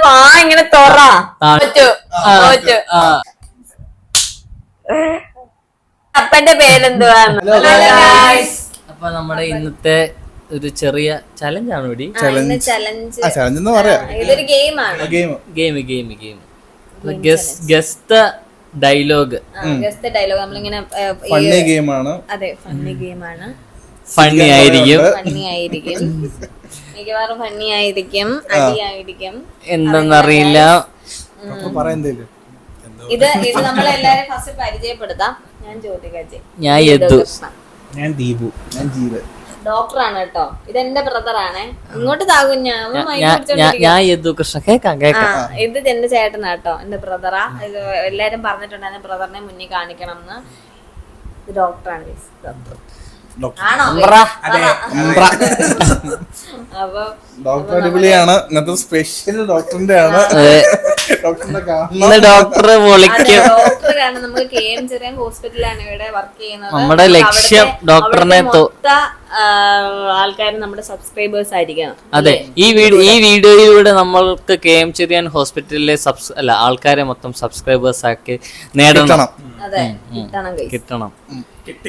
വാ ഇങ്ങനെ തൊറ. അപ്പന്റെ പേരെന്തുവാണ്? അപ്പൊ നമ്മുടെ ഇന്നത്തെ ഒരു ചെറിയ ചലഞ്ചാണ് ഇവിടെ. ഇതൊരു ഗെയിമാണ്. Game guest dialogue. നമ്മളിങ്ങനെ ഫണ്ണി ഗെയിമാണ്. അതെ, ഫണ്ണി ഗെയിമാണ്. ഫണ്ണി ആയിരിക്കും, മിക്കവാറും ഫണ്ണി ആയിരിക്കും, അടിയായിരിക്കും, എന്തെന്നറിയില്ല. ഇത് നമ്മളെല്ലാരും ഫസ്റ്റ് പരിചയപ്പെടുത്താം. ഞാൻ ജ്യോതികാജി, ഞാൻ യദു, ഞാൻ ദീപു, ഞാൻ ജീവൻ. ഡോക്ടറാണ് കേട്ടോ. ഇത് എന്റെ ബ്രദറാണ്. ഇങ്ങോട്ട് താകും. ഞാൻ യദു കൃഷ്ണ. കേക്കാം. ഇത് എന്റെ ചേട്ടനാ കേട്ടോ, എന്റെ ബ്രദറാ. ഇത് എല്ലാരും പറഞ്ഞിട്ടുണ്ടായിരുന്നു ബ്രദറിനെ മുന്നിൽ കാണിക്കണം എന്ന്. ഇത് ഡോക്ടറാണ്. ആണോ? അപ്പൊ ഡോക്ടർ അടിപൊളിയാണ്. ഇന്നത്തെ സ്പെഷ്യൽ ഡോക്ടറിന്റെ ആണ്. ഡോക്ടറെ വിളിക്കും. ഡോക്ടർ കാരണം നമുക്ക് KM ചെറിയാൻ ഹോസ്പിറ്റലാണ് ഇവിടെ വർക്ക് ചെയ്യുന്നത്. നമ്മുടെ ലക്ഷ്യം ഡോക്ടറിനെ ആൾക്കാർ നമ്മുടെ സബ്സ്ക്രൈബേഴ്സ് ആയിരിക്കണം. അതെ, ഈ വീഡിയോയിലൂടെ നമ്മൾക്ക് KM ചെറിയാൻ ഹോസ്പിറ്റലിലെ ആൾക്കാരെ മൊത്തം സബ്സ്ക്രൈബേഴ്സ് ആക്കി നേടണം. അതെ, കിട്ടണം.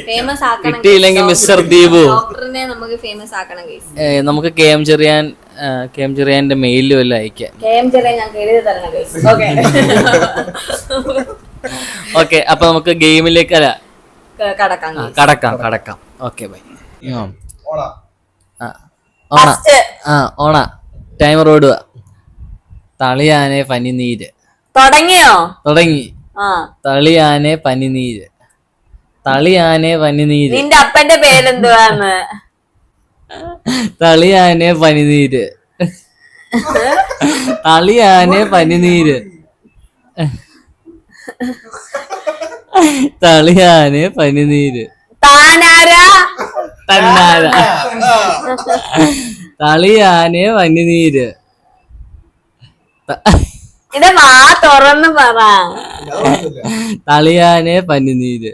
ഫേമസ് ആക്കണം. കിട്ടിയില്ലെങ്കിൽ മിസ്റ്റർ ദീപു ഡോക്ടറിനെ നമുക്ക് ഫേമസ് ആക്കണം ഗയ്സ്. നമുക്ക് KM ചെറിയാന്റെ മെയിലും എല്ലാം അയക്കാം. KM ചെറിയാൻ ഞാൻ എഴുതി തരണം ഗയ്സ്. ഓക്കെ, അപ്പൊ നമുക്ക് ഗെയിമിലേക്ക് കടക്കാം. Okay, by. ഓണ ടൈമർ ഓടുക. തളിയാനെ പനിനീര്. തുടങ്ങി. തളിയാനെ പനിനീര്. നിന്റെ അപ്പന്റെ പേരെന്തുവാന്ന്? തളിയാനെ പനിനീര്. തളിയാനെ പനിനീര്. താനാരാ? തന്നാര. തളിയാനെ പനിനീര്. ഇത് വാ തുറന്ന് പറ. തളിയാനെ പനിനീര്.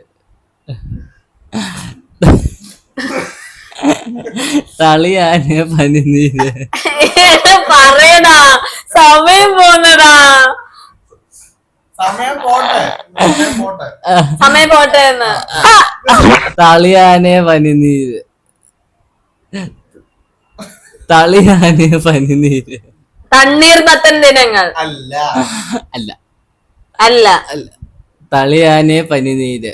തളിയാനെ പനിനീര്. പറയടാ, സമയം പോന്നടാ. സമയം പോട്ടെ എന്ന്. തളിയാനെ പനിനീര്. തണ്ണീർമത്തൻ ദിനങ്ങൾ. അല്ല. തളിയാനെ പനിനീര്.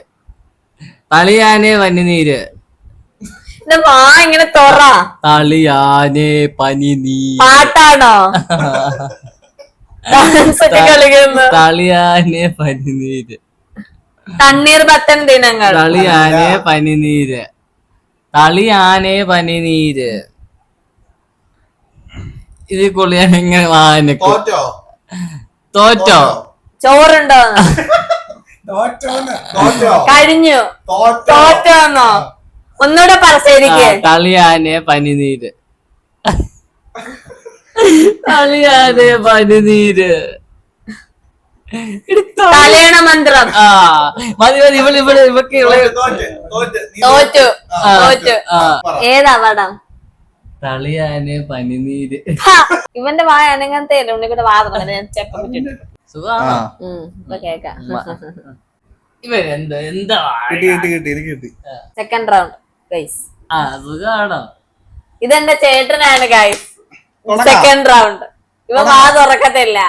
വാ ഇങ്ങനെ തൊറ. തളിയാനെ പനിനീര്. പാട്ടാണോ? തളിയാനെ പനിനീര്. തണ്ണീർമത്തൻ ദിനങ്ങൾ. തളിയാനെ പനിനീര്. ഇത് കൊള്ളിയാൻ എങ്ങനെ വാനക്ക് തോറ്റോ? ചോറുണ്ടോ? കഴിഞ്ഞു. തോറ്റോന്നോ? ഒന്നുകൂടെ പറശേരിക്ക്. തളിയാനെ പനിനീര്. തളിയാനെ പനിനീര്. കല്യാണ മന്ത്രം. മതി. ഇവക്ക് തോറ്റു. ഏതാ പടം? തളിയാനെ പനിനീര്. ഇവന്റെ വായ അനങ്ങനത്തെ ഉണ്ണിക്കൂടെ വാ കേക്കാം. ഇവരെന്താ സെക്കൻഡ് റൗണ്ട് ഗൈസ്. സുഖാണോ? ഇതെന്റെ ചേട്ടനാണ് ഗൈസ്. Second round. ഇവ വാ തുറക്കത്തില്ല.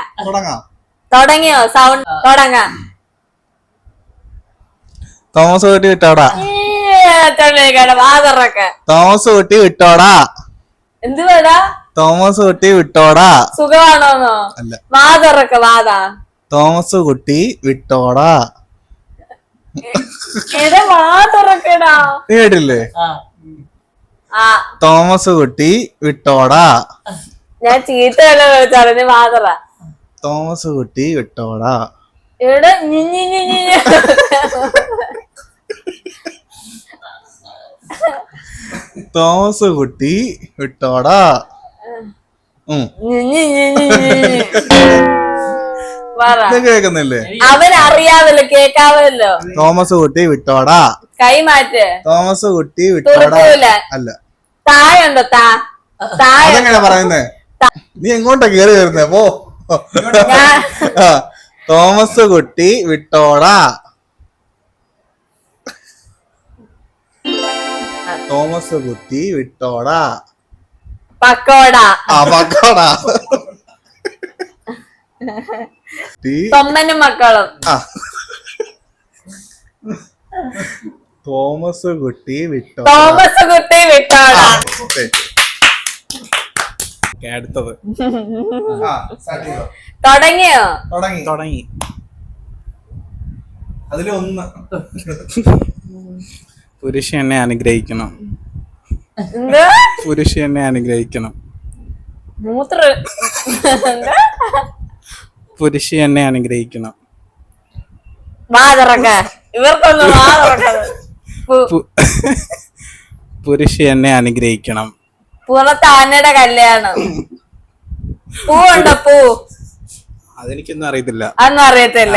തുടങ്ങിയോ? സൗണ്ട് തുടങ്ങാം. തോമസ് കുട്ടി വിട്ടോടാ. വാ തുറക്ക. തോമസ് കുട്ടി വിട്ടോടാ. എന്ത് വേടാ? തോമസ് കുട്ടി വിട്ടോടാ. സുഖമാണോന്നോ? വാ തുറക്ക. വാതാ. തോമസ് കുട്ടി വിട്ടോടാ. വാ തുറക്കടാ. നീ കേട്ടില്ലേ? തോമസ് കുട്ടി വിട്ടോടാ. ഞാൻ ചീത്ത വല്ല വിളിച്ചറിഞ്ഞ് വാ തുറ. തോമസ് കുട്ടി വിട്ടോടാ. ഇവിടെ തോമസ് കുട്ടി വിട്ടോടാ. കേക്കുന്നില്ലേ? അവനറിയാവല്ലോ, കേക്കാവല്ലോ. തോമസ് കുട്ടി വിട്ടോടാ. കൈ മാറ്റ്. തോമസ് കുട്ടി വിട്ടോടാ. അല്ല, തായുണ്ടോ? അതെങ്ങനെ പറയുന്നേ? നീ എങ്ങോട്ടാ കേറി വരുന്നേ? പോ. ആ, തോമസ് കുട്ടി വിട്ടോടാ. തോമസ് കുട്ടി വിട്ടോടാ. പക്കോട. ആ പക്കോടാ. തൊമ്മനും മക്കളും. ആ തോമസ് കുട്ടി വിട്ടോടാ. തോമസ് കുട്ടി വിട്ടോട. അടുത്തത് തുടങ്ങിയോ? തുടങ്ങി. അതിലൊന്ന് പുരുഷ എന്നെ അനുഗ്രഹിക്കണം. എന്ത്? പുരുഷ എന്നെ അനുഗ്രഹിക്കണം. മൂത്ര. പുരുഷ എന്നെ അനുഗ്രഹിക്കണം. വാ തുറക്ക. ഇവർക്കൊന്നും വാ തുറക്കത്. പുരുഷ എന്നെ അനുഗ്രഹിക്കണം. പുറത്ത് ആനയുടെ കല്യാണം. പൂവുണ്ടോ? പൂ അതെനിക്കൊന്നും അറിയത്തില്ല. അതൊന്നും അറിയത്തില്ല.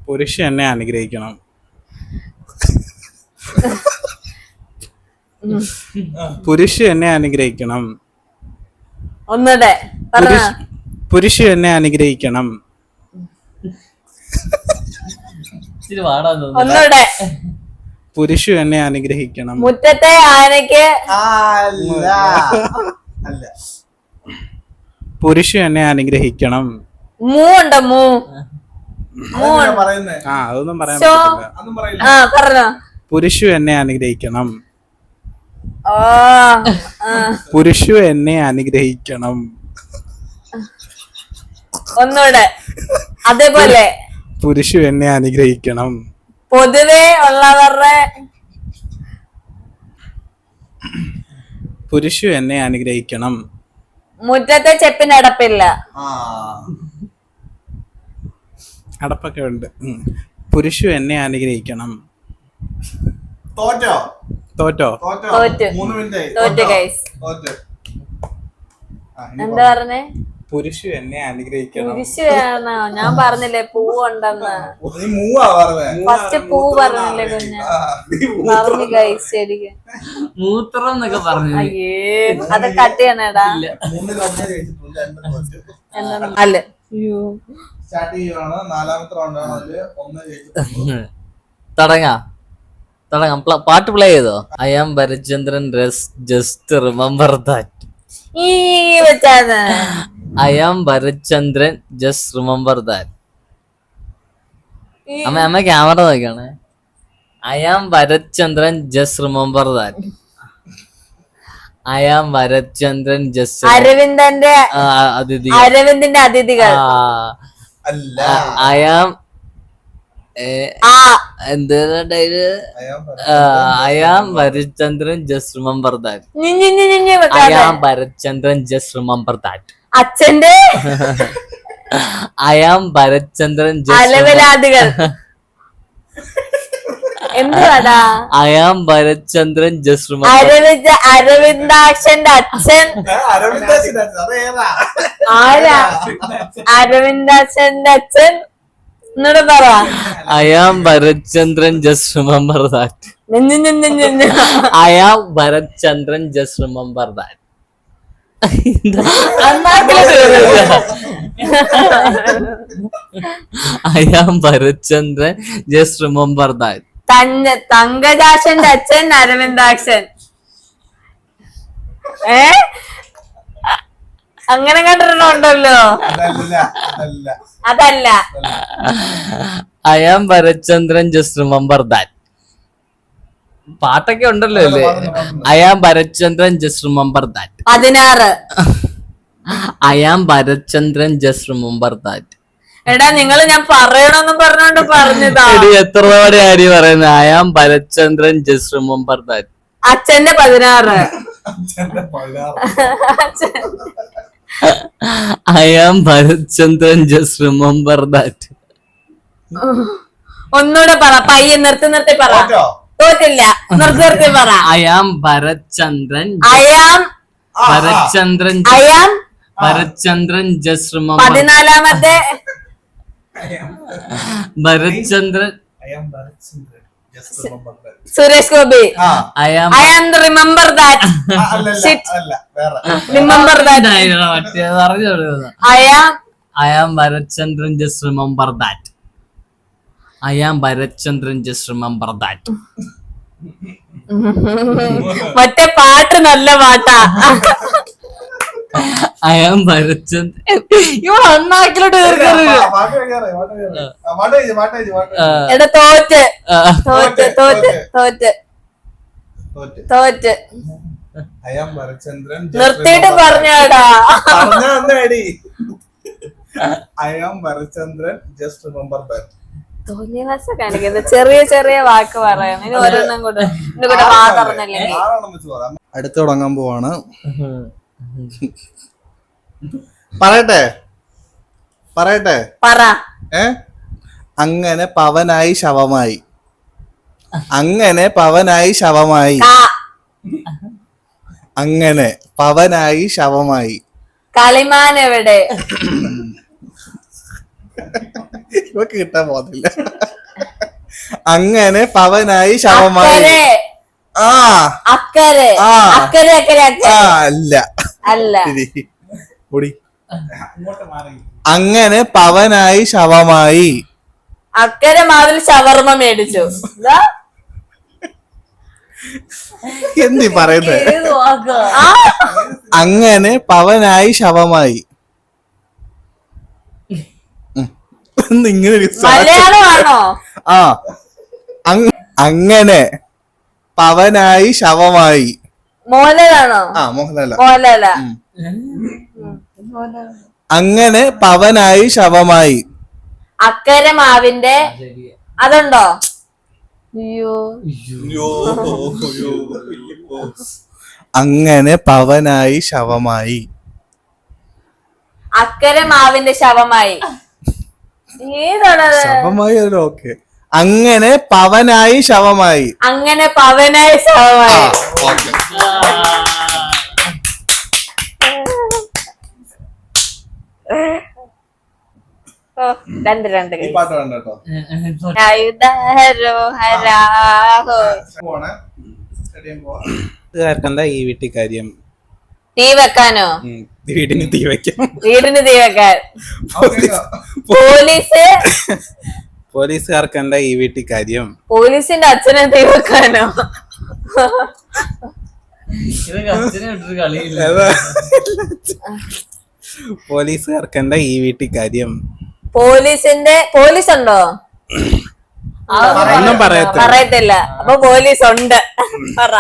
പുരുഷ എന്നെ അനുഗ്രഹിക്കണം. പുരുഷ എന്നെ അനുഗ്രഹിക്കണം. ഒന്നുടെ പറഞ്ഞോ. പുരുഷ എന്നെ അനുഗ്രഹിക്കണം. ഇച്ചിരി പാടാൻ തോന്നുന്നു. ഒന്നുടെ. പുരുഷ എന്നെ അനുഗ്രഹിക്കണം. മുറ്റത്തെ ആനയ്ക്ക്. അല്ല പുരുഷ എന്നെ അനുഗ്രഹിക്കണം. മൂ ഉണ്ടോ? മൂ. പറയുന്നേ. ആ അതൊന്നും പറയാൻ ശോ. പറ്റില്ല. അതൊന്നും പറയില്ല. ആ പറഞ്ഞോ. പുരുഷ എന്നെ അനുഗ്രഹിക്കണം. ഓ പുരുഷ എന്നെ അനുഗ്രഹിക്കണം. ഒന്നുകൂടെ അതേപോലെ. പുരുഷ എന്നെ അനുഗ്രഹിക്കണം. പൊതുവെ ഉള്ളവരുടെ. പുരുഷ എന്നെ അനുഗ്രഹിക്കണം. മുറ്റത്തെ ചെപ്പിന് അടപ്പില്ല. ആ അടപ്പൊക്കെ ഉണ്ട്. പുരുഷ എന്നെ അനുഗ്രഹിക്കണം. തോറ്റോ? തോറ്റോ? തോറ്റു. 3 മിനിറ്റ് തോറ്റു ഗൈസ്. എന്താ പറഞ്ഞേ? പുരുഷ എന്നെ അനുഗ്രഹിക്കണം. കുരിശ് വേണോ? ഞാൻ പറഞ്ഞില്ലേ പൂവുണ്ടെന്ന്. നീ മൂവാ പറഞ്ഞേ. ഫസ്റ്റ് പൂ പറഞ്ഞില്ലേ കുഞ്ഞ്? പറഞ്ഞു ഗൈസ് ശരിക്കും. മൂത്രം എന്നൊക്കെ പറഞ്ഞു. അയ്യേ അത് കട്ട് ചെയ്യണേടാ. 3 കഞ്ഞി കഴിച്ചിട്ടുണ്ട്, 2 തോറ്റു. അല്ല സ്റ്റാർട്ട് ചെയ്യുവാണ്. 4ാമത്തെ റൗണ്ടാണ്. അതില് 1 കഴിച്ചിട്ടുണ്ട്. തുടങ്ങാം. പാട്ട് പ്ലേ ചെയ്തോ? I am Bharachandran just remember that. ഈ വെച്ചാണ്. I am Bharachandran just remember that. അമ്മ ക്യാമറ നോക്കിയാണ്. I am Bharachandran just remember that. I am Bharachandran just അരവിന്ദന്റെ അതിഥി. അരവിന്ദിന്റെ അതിഥികൾ. അല്ല. ഐ ആം ആ എന്ത് I am Bharachandran just remember that. I am Bharachandran just remember that. അച്ഛന്റെ ഐ ആം ഭരചന്ദ്രൻ അലവലാദികൾ. എന്തുവാടാ? I am Bharachandran just remember. അരവിന്ദാക്ഷന്റെ അച്ഛൻ ആരാ? അരവിന്ദാക്ഷന്റെ അച്ഛൻ എന്നോട് പറ. I am Bharachandran just remember that. I am Bharachandran just remember that. I am Bharachandran just remember that. തങ്കജാക്ഷന്റെ അച്ഛൻ അരവിന്ദാക്ഷൻ. അങ്ങനെ കണ്ടിട്ടുണ്ടല്ലോ. അതല്ല. I am Bharachandran just remember that. പാട്ടൊക്കെ ഉണ്ടല്ലോ അല്ലേ? I am Bharachandran just remember that. 16. I am Bharachandran just remember that. എടാ നിങ്ങള് ഞാൻ പറയണമെന്നും പറഞ്ഞോണ്ട് പറഞ്ഞതാ. എത്ര തവണ ആര് പറയുന്നത്? I am Bharachandran just remember that. അച്ഛന്റെ 16. I am Bharachandran just remember that. ഒന്നുകൂടെ പറ. പയ്യെ നിർത്തി പറ. തോറ്റില്ല. നിർത്തി പറ. I am Bharachandran. I am Bharachandran. I am Bharachandran just remember. 14ാമത്തെ Bharachandran. Just remember that. Suresh Gopi. I am I am the remember that. Shit. അല്ല വേറെ Remember that. I am Bharatchandran, just remember that. I am Bharatchandran, just remember that. മറ്റേ പാട്ട് നല്ല പാട്ടാ. I am Bharatchandran. ഇവിടെ അണ്ണാക്കിലോട്ട് കയറി. എടാ തോറ്റ് തോറ്റ് തോറ്റ് തോറ്റ് തോറ്റ് അയാം ഭരചന്ദ്രൻ നിർത്തിയിട്ട് പറഞ്ഞാടാ. I am Bharachandran just remember that. തോന്നിയവാസ കാണിക്കുന്നത് ചെറിയ ചെറിയ വാക്ക് പറയാം. ഇനി ഓരോന്നും കൂടെ എന്റെ കൂടെ വാ തുറന്നില്ലെങ്കിൽ. അടുത്ത് തുടങ്ങാൻ പോവാണ്. പറയട്ടെ പറയട്ടെ പറ. അങ്ങനെ പവനായി ശവമായി. അങ്ങനെ പവനായി ശവമായി. അങ്ങനെ പവനായി ശവമായി. കളിമാൻ എവിടെ? ഇവക്ക് കിട്ടാൻ പോകുന്നില്ല. അങ്ങനെ പവനായി ശവമായി. അക്കരെ അക്കരെ അക്കരെ അല്ല അല്ല. അങ്ങനെ പവനായി ശവമായി. അക്കരെ മാവിൽ ഷവർമ മേടിച്ചു. എന്തി പറയുന്നത്? അങ്ങനെ പവനായി ശവമായി. ഇങ്ങനെ മലയാളമാണോ? അങ്ങനെ പവനായി ശവമായി. മോഹൻലാലാണോ? മോഹൻലാല. അങ്ങനെ പവനായി ശവമായി. അക്കരെ മാവിന്റെ അതുണ്ടോ? അയ്യോ. അങ്ങനെ പവനായി ശവമായി. അക്കരെ മാവിന്റെ ശവമായി. ഏതാണത്? ശവമായി അല്ല. ഓക്കെ. അങ്ങനെ പവനായി ശവമായി. അങ്ങനെ പവനായി ശവമായി. രണ്ട് രണ്ട് ഈ പാട്ട് വേണ്ട കേട്ടോ. എന്താ ഈ വീട്ടിൽ കാര്യം? തീ വെക്കാനോ? വീടിന് തീ വെക്കാം. വീടിന് തീ വെക്കാൻ. പോലീസ് പോലീസുകാർക്ക് എന്താ ഈ വീട്ടിൽ കാര്യം? പോലീസിന്റെ അച്ഛനെ തീ വെക്കാനോ? പോലീസുകാർക്ക് എന്താ ഈ വീട്ടിൽ കാര്യം? പോലീസിന്റെ പോലീസ് ഉണ്ടോ? ഒന്നും പറയത്തില്ല. അപ്പൊ പോലീസ് ഉണ്ട്. പറ.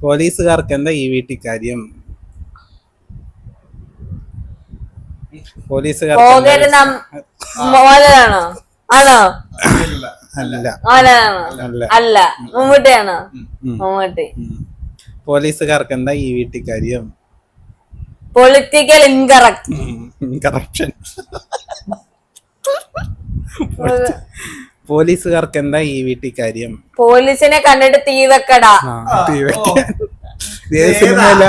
പോലീസുകാർക്ക് എന്താ ഈ വീട്ടിൽ കാര്യം? പോകരുന്ന മോഹൻലാലാണോ? ആണോ? അല്ല. മോഹൻലാലാണോ? അല്ല. മമ്മൂട്ടിയാണോ? മമ്മൂട്ടി. പോലീസുകാർക്ക് എന്താ ഈ വീട്ടിൽ കാര്യം? Political incorrect. കറപ്ഷൻ. പോലീസുകാർക്ക് എന്താ ഈ വീട്ടിൽ കാര്യം? പോലീസിനെ കണ്ടിട്ട് തീ വെക്കടാ. തീ വെക്കാൻ. ഏത് സിനിമയില?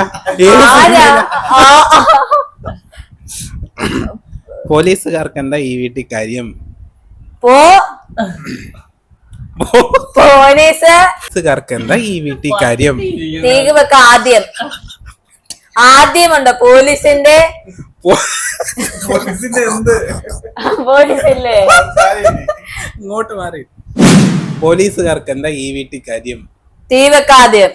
പോലീസുകാർക്ക് എന്താ ഈ വീട്ടിൽ കാര്യം? പോലീസുകാർക്ക് എന്താ ഈ വീട്ടിൽ കാര്യം? തീ വെക്ക. ആദ്യമുണ്ടോ പോലീസിന്റെ? പോലീസില്ലേ? ഇങ്ങോട്ട് മാറി. പോലീസുകാർക്ക് എന്താ ഈ വീട്ടിൽ കാര്യം? തീ വെക്ക. ആദ്യം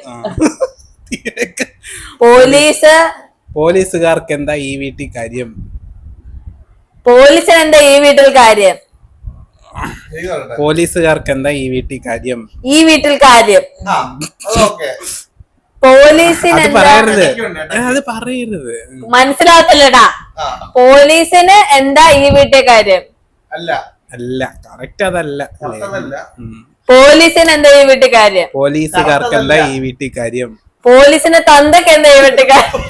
പോലീസുകാർക്ക് എന്താ ഈ വീട്ടിൽ കാര്യം? പോലീസിന് എന്താ ഈ വീട്ടിൽ കാര്യം? പോലീസുകാർക്ക് എന്താ ഈ വീട്ടിൽ കാര്യം? ഈ വീട്ടിൽ കാര്യം. പോലീസിന് അത് പറയരുത്. മനസ്സിലാകത്തില്ലടാ. പോലീസിന് എന്താ ഈ വീട്ടിൽ കാര്യം? അല്ല, കറക്റ്റ് അതല്ല. പോലീസിന് എന്താ ഈ വീട്ടിൽ കാര്യം? പോലീസുകാർക്ക് എന്താ ഈ വീട്ടിൽ കാര്യം? പോലീസിന് തന്തക്ക് എന്താ ഈ വീട്ടിൽ കാര്യം?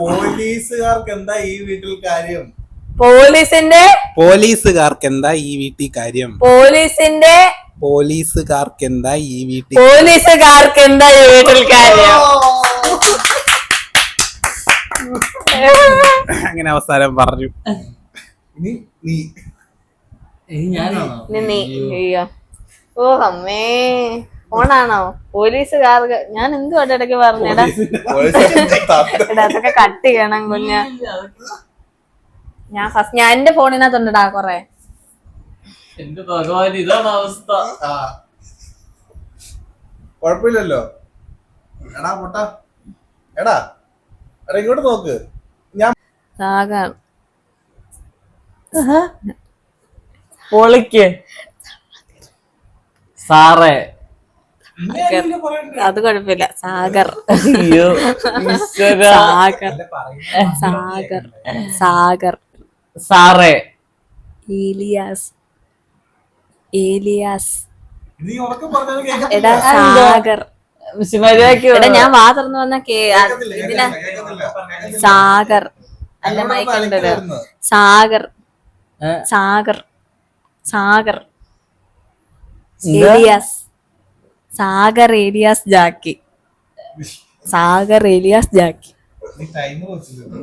പോലീസുകാർക്ക് എന്താ ഈ വീട്ടിൽ കാര്യം? പോലീസുകാർക്ക് എന്താ ഈ വീട്ടിൽ കാര്യം? പോലീസുകാർക്ക് എന്താ ഈ വീട്ടിൽ കാര്യം? അങ്ങനെ അവസാനം പറഞ്ഞു. ഇനി നീ ഞാനാണോ? നീ അയ്യോ ഓ അമ്മേ ഓണാണോ പോലീസുകാർക്ക് ഞാൻ എന്തുവാ ഇടയ്ക്ക് പറഞ്ഞടാ എടാ അതൊക്കെ കട്ട് ചെയ്യണം കുഞ്ഞ ഞാൻ എന്റെ ഫോണിനകത്തുണ്ടടാ കൊറേ എന്റെ ഭഗവാൻ ഇതാണ് അവസ്ഥ. കൊഴപ്പില്ലല്ലോ. എടാ പൊട്ടാ എടാ എടാ ഇങ്ങോട്ട് നോക്ക്. ഞാൻ സാഗർ പൊളിക്ക് സാറേ. അത് കുഴപ്പമില്ല സാഗർ അയ്യോ ഈശ്വരാ. സാഗർ സാഗർ സാഗർ സാറേ. ഏലിയാസ് ഏലിയാസ് നീ ഉറക്കെ പറഞ്ഞാലും എടാ കേൾക്കത്തില്ല. സാഗർ മര്യാദക്ക് എടാ ഞാൻ വാ തുറന്നു വന്ന ഇതിനാ കേൾക്കത്തില്ല. സാഗർ അല്ല മൈക്കുണ്ടല്ലോ സാഗർ സാഗർ സാഗർ ഏലിയാസ് സാഗർ ഏലിയാസ് ജാക്കി സാഗർ ഏലിയാസ് ജാക്കി നീ ടൈമർ വെച്ചില്ലല്ലോ.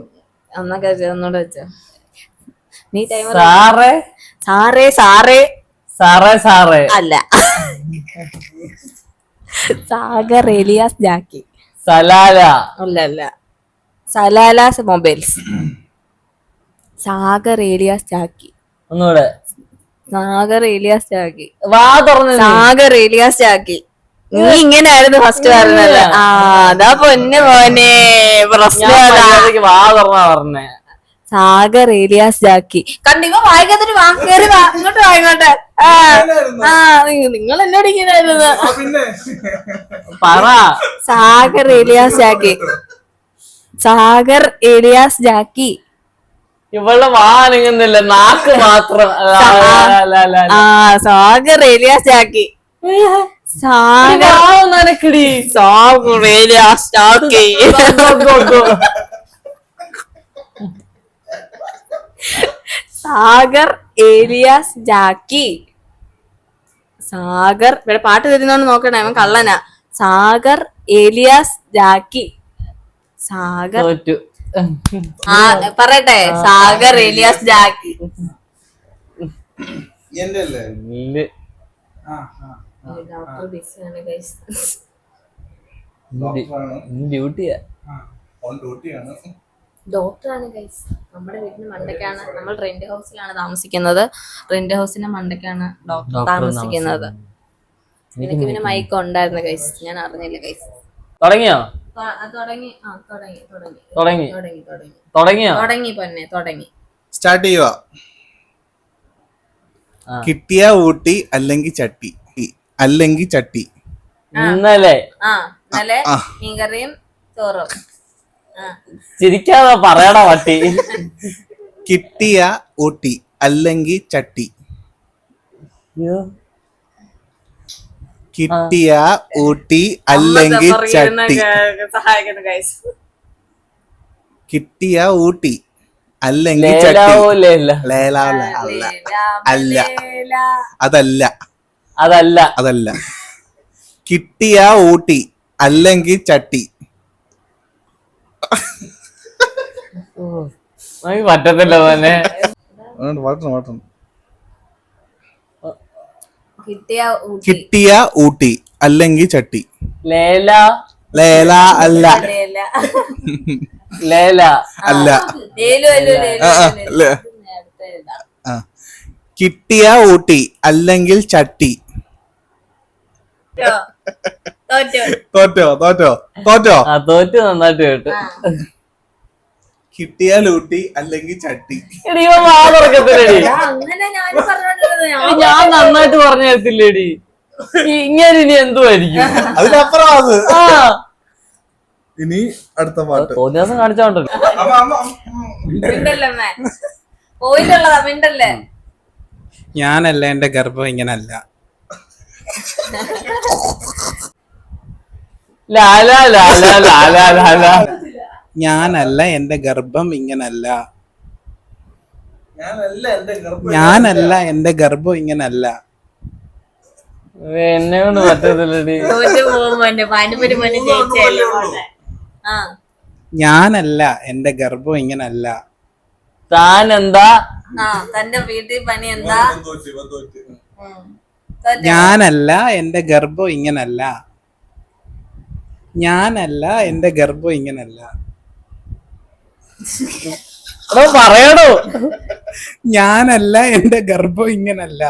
ഒന്നൊക്കെ ഒന്നുകൂടെ വെച്ചോ നീ ടൈമർ സാറേ സാറേ സാറേ സാറേ സാറേ അല്ല സാഗർ ഏലിയാസ് ജാക്കി സലാല. അല്ല അല്ല സലാലാസ് മൊബൈൽസ് സാഗർ ഏലിയാസ് ജാക്കി ഒന്നുകൂടെ സാഗർ ഏലിയാസ് ജാക്കി വാ തുറന്നു. സാഗർ ഏലിയാസ് ജാക്കി നീ ഇങ്ങനെയായിരുന്നു ഫസ്റ്റ് പറഞ്ഞത് ആ അതാ പൊന്നു മോനെ പ്രശ്നം അതാ. വാ തുറന്നാ പറഞ്ഞേ. സാഗർ ഏലിയാസ് ജാക്കി കണ്ടിങ്ങോ വായിക്കാത്തൊരു വാ കേറി വാ ഇങ്ങോട്ട് വാ ഇങ്ങോട്ട് നിങ്ങൾ എന്നോട് ഇങ്ങനെയായിരുന്നു ആ, പിന്നെ പറ. സാഗർ ഏലിയാസ് ജാക്കി സാഗർ ഏലിയാസ് ജാക്കി ഇവളുടെ വാ അനങ്ങുന്നില്ല, നാക്ക് മാത്രം. ആ സാഗർ ഏലിയാസ് ജാക്കി സാഗർ നനക്കടി. സാഗർ ഏലിയാസ് ജാക്കി സാഗർ ഏലിയാസ് ജാക്കി സാഗർ ഇവിടെ പാട്ട് തരുന്നോണ്ട് നോക്കണേ അവൻ കള്ളനാ. സാഗർ ഏലിയാസ് ജാക്കി സാഗർ തോറ്റു. ആ പറയട്ടെ സാഗർ ഏലിയാസ് ജാക്കി എന്റെ അല്ലേ? ഇല്ല്. ആ, ആ. ഡോക്ടർ ബിസിയാണ് ഗൈസ്. ഡോക്ടറാണ്. ഇന്ന് ഡ്യൂട്ടിയാ. ആ, ഓൺ ഡ്യൂട്ടിയാണ്. ഡോക്ടറാണ് ഗൈസ്. നമ്മുടെ വീടിന് മണ്ടയ്ക്കാണ്, നമ്മൾ റെന്റ് ഹൗസിലാണ് താമസിക്കുന്നത്. റെന്റ് ഹൗസിന്റെ മണ്ടയ്ക്കാണ് ഡോക്ടർ താമസിക്കുന്നത്. എനിക്ക് പിന്നെ മൈക്ക് ഉണ്ടായിരുന്നു ഗൈസ്, ഞാൻ അറിഞ്ഞില്ല ഗൈസ്. തുടങ്ങിയോ? തുടങ്ങി തുടങ്ങി തുടങ്ങി തുടങ്ങി തുടങ്ങി തുടങ്ങി തുടങ്ങിയോ? തുടങ്ങി പൊന്നെ തുടങ്ങി. സ്റ്റാർട്ട് ചെയ്യുക. ആ. കിട്ടിയ ഊട്ടി അല്ലെങ്കിൽ ചട്ടി അല്ലെങ്കിൽ ചട്ടി. ഇന്നലെ ആ ഇന്നലെ ആ. മീൻകറിയും ചോറും. ആ ചിരിക്കാതെ പറയണ പട്ടി. കിട്ടിയ ഊട്ടി അല്ലെങ്കിൽ ചട്ടി. കിട്ടിയ ഊട്ടി അല്ലെങ്കിൽ ചട്ടി. സഹായിക്കുന്നു ഗൈസ്. കിട്ടിയ ഊട്ടി അല്ലെങ്കിൽ ചട്ടി. ലേലാവൂല. ലേലാവൂല. അല്ല. അതല്ല അതല്ല. അതല്ല. കിട്ടിയ ഊട്ടി അല്ലെങ്കിൽ ചട്ടി. നമുക്ക് പറ്റത്തില്ല തന്നെ. കിട്ടിയ ഊട്ടി അല്ലെങ്കിൽ ചട്ടി. ലേല. ലേല അല്ല. ലേല അല്ല. ആ, ആ, ആ. കിട്ടിയ ഊട്ടി അല്ലെങ്കിൽ ചട്ടി. തോറ്റോ തോറ്റോ തോറ്റോ. ആ തോറ്റു. നന്നായിട്ട് കേട്ടു. കിട്ടിയ ഊട്ടി അല്ലെങ്കിൽ ചട്ടി. എടി ഇവൻ വാ തുറക്കത്തില്ലടി. അങ്ങനെ ഞാൻ പറഞ്ഞോണ്ടിരുന്നത് എടി, ഞാൻ നന്നായിട്ട് പറഞ്ഞു തരത്തില്ലേടി. ഇങ്ങനെ ഇനി എന്തുമായിരിക്കും? അതിനപ്പുറം അത്. ആ ഇനി അടുത്ത പാട്ട്. തോന്നിയ ദിവസം കാണിച്ചോണ്ടല്ലോ. മിണ്ടല്ലേ പോയിട്ടുള്ളതാ മിണ്ടല്ലേ. ഞാനല്ല എന്റെ ഗർഭം ഇങ്ങനല്ല. ലാല ലാല ലാല ലാല. ഞാനല്ല എന്റെ ഗർഭം ഇങ്ങനല്ല. ഞാനല്ല എന്റെ ഗർഭം. ഞാനല്ല എന്റെ ഗർഭം ഇങ്ങനല്ല. എന്നെ കൊണ്ട് പറ്റത്തില്ലടി. തോറ്റു പോകുമ്പോ പാനിപ്പരി മണി ജയിച്ചല്ലേ. ആ ഞാനല്ല, എന്റെ ഗർഭം ഇങ്ങനല്ല. താൻ എന്താ? ആ തന്റെ വീട്ടിൽ പണി എന്താ? തോറ്റ് തോറ്റ് ഞാനല്ല, എന്റെ ഗർഭം ഇങ്ങനല്ല. ഞാനല്ല, എന്റെ ഗർഭം ഇങ്ങനല്ല. എടോ പറയണോ? ഞാനല്ല, എന്റെ ഗർഭം ഇങ്ങനല്ല.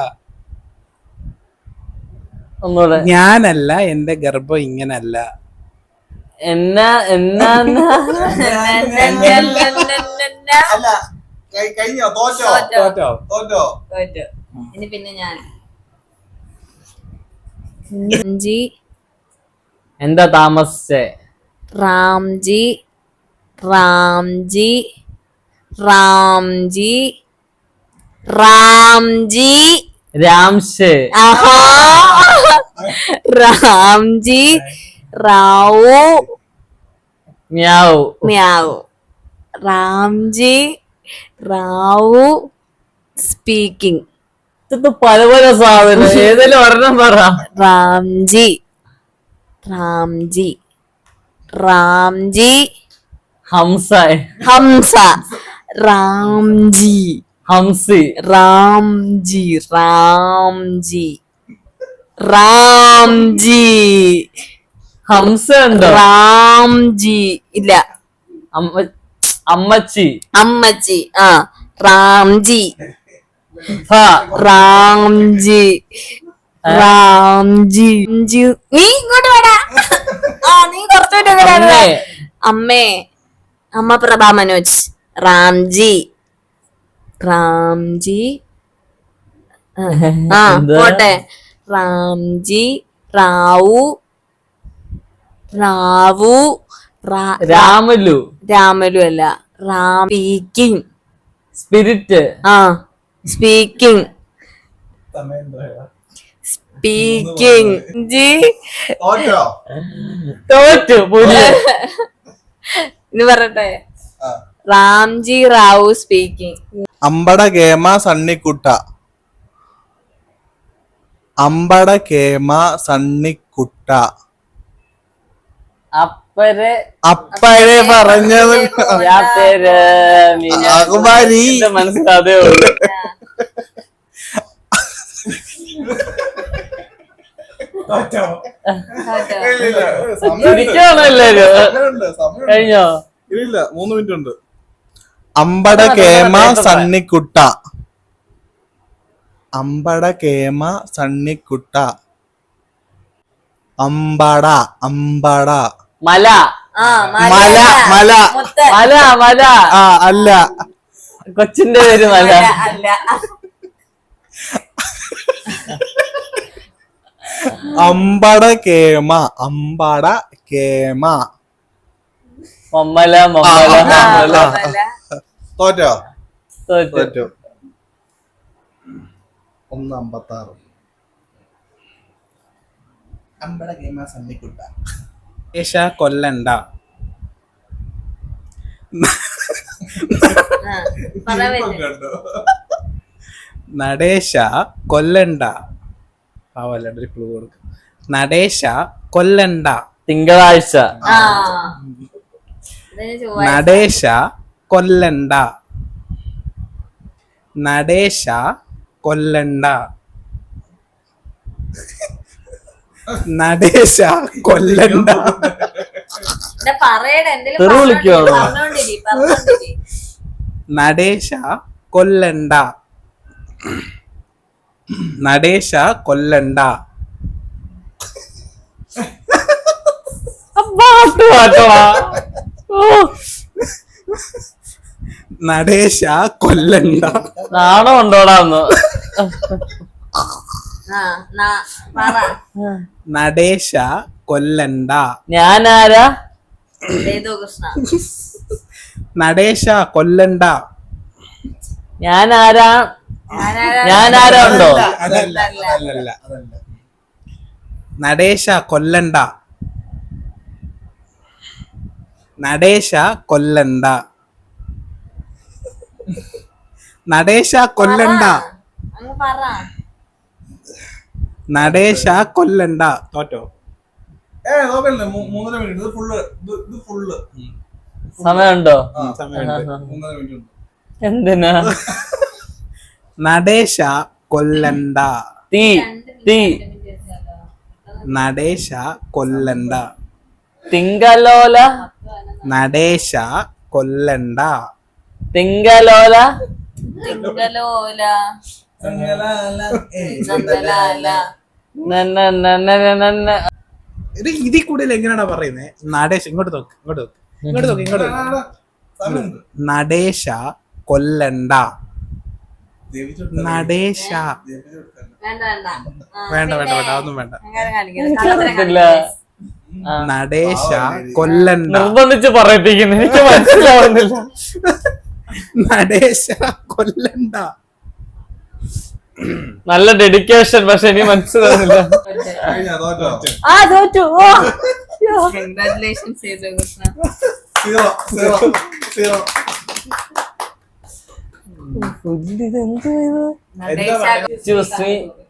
ഒന്നുകൂടെ. ഞാനല്ല, എന്റെ ഗർഭം ഇങ്ങനല്ല. എന്നാ എന്നാ അല്ല കഴിഞ്ഞോ? തോറ്റോ? തോറ്റോ? തോറ്റോ? തോറ്റു. ഇനി പിന്നെ ഞാൻ ജി എന്താ താമസിച്ചേ? റാംജി റാംജി റാംജി റാംജി രാംഷേ. ആഹാ റാംജി റാവു മ്യാവ്. മ്യാവു റാംജി റാവു സ്പീക്കിംഗ് ഇത് പല പല സാധനം, ഏതെങ്കിലും ഒരെണ്ണം പറ. റാംജി റാംജി റാംജി ഹംസ. ഹംസ റാംജി ഹംസി. റാംജി റാംജി റാംജി ഹംസ ഉണ്ടോ? റാംജി ഇല്ല. അമ്മച്ചി. അമ്മച്ചി. ആ റാംജി ഫ. റാംജി റാംജി. നീ ഇങ്ങോട്ട് വേടാ. ആ നീ കുറച്ചുകൂടെ അമ്മേ. അമ്മേ. അമ്മ പ്രഭ മനോജ്. റാംജി റാംജി. ആ എന്താ? പോട്ടെ. റാംജി റാവു റാവു രാമലു. രാമലു അല്ല. റാം സ്പീക്കിംഗ്. സ്പിരിറ്റ്. ആ സ്പീക്കിംഗ് സമയം പോയോ? സ്പീക്കിംഗ് ജി. തോറ്റോ? തോറ്റു. പുല്ല്. ഇനി പറയട്ടെ. ആ. റാംജി റാവു സ്പീക്കിംഗ്. അമ്പട കേമ സണ്ണിക്കുട്ട. അമ്പട കേമ സണ്ണിക്കുട്ട. അപ്പരെ അപ്പഴേ പറഞ്ഞത് അകുമാരി. മനസ്സിലാതേ ഉള്ളു. ചിരിക്കാണോ എല്ലാരും? കഴിഞ്ഞോ? ഇല്ല 3 മിനിറ്റ് ഉണ്ട്. അമ്പട കേമ സണ്ണിക്കുട്ട. അമ്പട കേമ സണ്ണിക്കുട്ട. അമ്പട അമ്പട. മല. ആ മല മല. മുത്ത്. മല. മല. ആ അല്ല. കൊച്ചിന്റെ പേര് മല. അല്ല. അമ്പട കേമ. അമ്പട കേമ. മമ്മല. മമ്മല. മമ്മല. തോറ്റോ? തോറ്റു. തോറ്റു. 1:56. അമ്പട കേമ സണ്ണിക്കുട്ട. ദേശ കൊല്ലണ്ട. പറയാൻ പറ്റും. നടേശ കൊല്ലണ്ട. പാവല്ലൊരു ക്ലൂ കൊടുക്കും. നടേശ കൊല്ലണ്ട. തിങ്കളാഴ്ച. ആ ഇതിന് ചൊവ്വാഴ്ച. നടേശ കൊല്ലണ്ട. നടേശ കൊല്ലണ്ട. നടേശ കൊല്ലണ്ട. എന്നെ പറയടാ. എന്തെങ്കിലും തെറി വിളിക്കുവാണോ? പറഞ്ഞോണ്ടിരി. നടേശ കൊല്ലണ്ട. നടേശ കൊല്ലണ്ട. പാട്ട് പാട്ടോടാ. നടേശ കൊല്ലണ്ട. നാണം ഉണ്ടോടാന്ന്. പറ. നടേശ കൊല്ലണ്ട. ഞാനാരാ? സേതു കൃഷ്ണ. നടേശ കൊല്ലണ്ട. ഞാനാരാ? ഞാനാരാ ഉണ്ടോ? അതല്ല അതല്ല അതല്ല. നടേശ കൊല്ലണ്ട. നടേശ കൊല്ലണ്ട. നടേശ കൊല്ലണ്ട. അങ്ങ് പറ. നടേശ കൊല്ലണ്ട. തോറ്റോ? നോക്കല്ലേ 3.5 മിനിറ്റ്. ഇത് ഫുള്ള് സമയമുണ്ടോ? സമയമുണ്ട്. 3.5 മിനിറ്റ് ഉണ്ട്. എന്തിനാ? നടേശ കൊല്ലണ്ട. തീ തീ നടേശ കൊല്ലണ്ട. തിങ്കലോല നടേശ കൊല്ലണ്ട. തിങ്കലോല തിങ്കലോല നന്ന നന്ന നന്ന. ഇതിൽ കൂടുതൽ എങ്ങനെയാണോ പറയുന്നത്? നടേശ ഇങ്ങോട്ട് നോക്ക്, ഇങ്ങോട്ട് നോക്ക്, ഇങ്ങോട്ട് നോക്ക്, ഇങ്ങോട്ട് നോക്ക്. സമയമുണ്ട്. നടേശ കൊല്ലണ്ട. ജപിച്ചു കൊടുത്താൽ നടേശ ജപിച്ചു കൊടുത്താൽ. വേണ്ട വേണ്ട വേണ്ട വേണ്ട വേണ്ട അതൊന്നും വേണ്ട. അങ്ങനെ കാണിക്കരുത്. കള്ളത്തരം അറിയത്തില്ല. കാണിക്കരുത്. ആ, നടേശ കൊല്ലണ്ട. നിർബന്ധിച്ച് പറയിപ്പിക്കുന്നു, എനിക്ക് മനസ്സിലാവുന്നില്ല. നടേശ കൊല്ലണ്ട. നല്ല ഡെഡിക്കേഷൻ, പക്ഷെ എനിക്ക് മനസ്സിലാവുന്നില്ല. കഴിഞ്ഞോ? തോറ്റോ? ആ തോറ്റു. ഓ Congratulations, Sethu Krishna. 0 0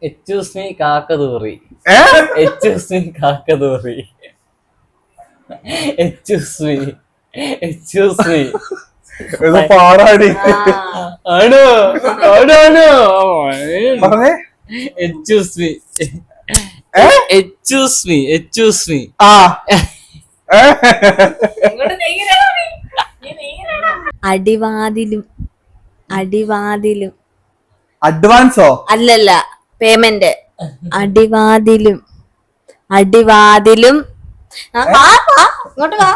excuse me കാക്കതൂറി. എക്സ്ക്യൂസ് മീ കാക്കതൂറി. എക്സ്ക്യൂസ് മീ പാടാടി ആണോ ആണോ പറഞ്ഞേ. Excuse me excuse me excuse me. ആ ഇങ്ങോട്ട് നീങ്ങിരടാ നീ. നീ നീങ്ങിരടാ. അടിവാതിലും അടിവാതിലും അഡ്വാൻസോ? അല്ലല്ല, പേയ്മെന്റ്. അടിവാതിലും അടിവാതിലും ഇങ്ങോട്ട് വാ.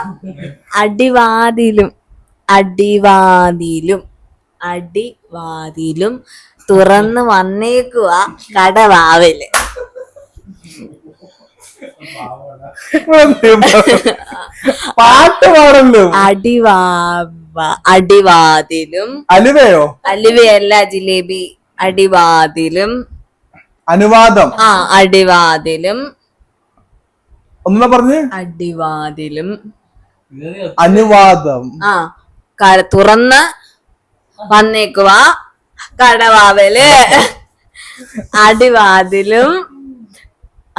അടിവാതിലും അടിവാതിലും അടിവാതിലും തുറന്നു വന്നേക്കുക കടവാവല്. പാട്ട് പാടല്ലോ. അടിവാതിലും അലുവയോ? അലുവയല്ല, ജിലേബി. അടിവാതിലും അനുവാദം. ആ അടിവാതിലും ഒന്നുകൂടെ പറഞ്ഞ്. അടിവാതിലും അനുവാദം. ആ തുറന്ന് വന്നേക്കുവ കടവാവല്. അടിവാതിലും